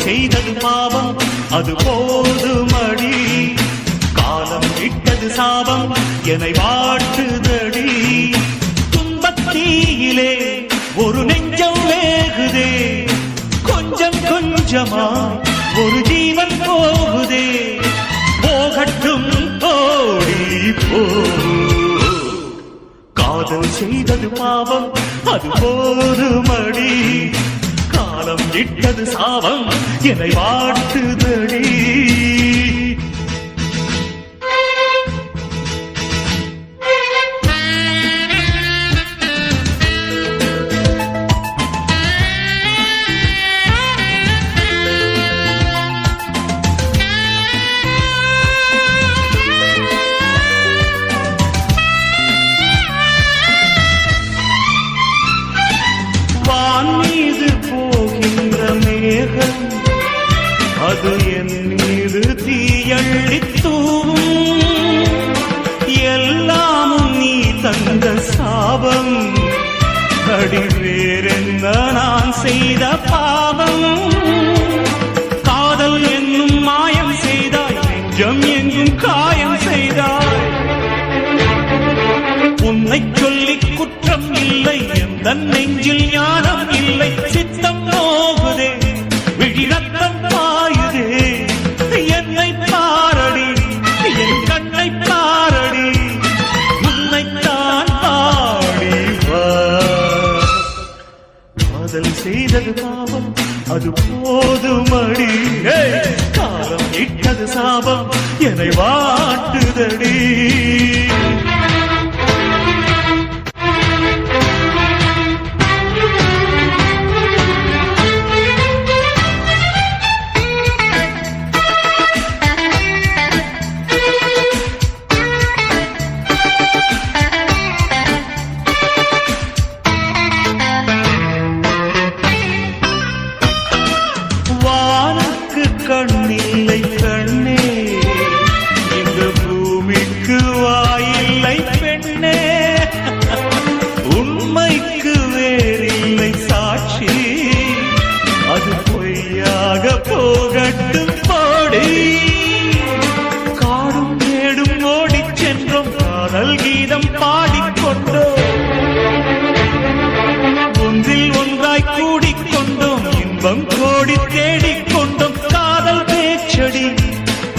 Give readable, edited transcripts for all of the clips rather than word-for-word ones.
செய்தது பாவம் அது போதுமடி, காலம் இட்டது சாபம் என்னை வாட்டுதடி. துன்பத்தீயிலே ஒரு நெஞ்சம் வேகுதே, கொஞ்சம் கொஞ்சமா ஒரு ஜீவன் போகுதே. போகட்டும் ஓடி போ, காதல் செய்தது பாவம் அது போதுமடி, காலம் இட்டது சாபம் என்னை வாட்டுதடி. மீது போகின்ற மேகம் அது என் மீது தீயள்ளித்தூவும், எல்லாமும் நீ தந்த சாபம், அடி வேறென்ன நான் செய்த பாவம். காதல் என்னும் மாயம் செய்தாய், நெஞ்சம் எங்கும் காயம் செய்தாய். உன்னை சொல்லி குற்றம் இல்லை, எந்த நெஞ்சில் ஞானம் இல்லை. சித்தம் நோகுதே, விழிரத்தம் பாயுதே, என்னை பாரடி, என் கண்ணை பாரடி, உன்னைத்தான் பாடி வா. காதல் செய்தது பாவம் அது போதுமடி, காலம் இட்டது சாபம் என்னை வாட்டுதடி. கண்ணில்லை கண்ணே, இந்த பூமிக்கு வாயில்லை பெண்ணே, உண்மைக்கு வேறில்லை சாட்சி, அது பொய்யாக போகட்டும் போடி. காடும் மேடும் ஓடிச் சென்றோம், காதல் கீதம் பாடிக்கொண்டோம், ஒன்றில் ஒன்றாய் கூடிக்கொண்டோம், இன்பம் கோடி தேடிக்கொண்டோம்.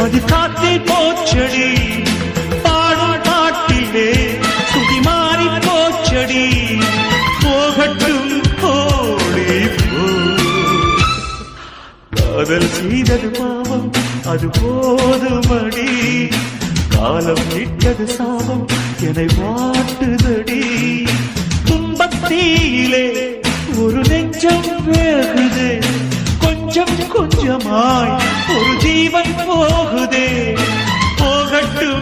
அது காத்தில் போச்சடி, பாடும் பாட்டிலே சுதி மாறி போச்சடி. போகட்டும் போடி போ, காதல் செய்தது பாவம் அது போதுமடி, காலம் இட்டது சாபம் என்னை வாட்டுதடி. துன்பத்தீயிலே ஒரு நெஞ்சம் வேகுதே, கொஞ்சம் கொஞ்சமாய் ஒரு ஜீவன் போகுதே. போகட்டும்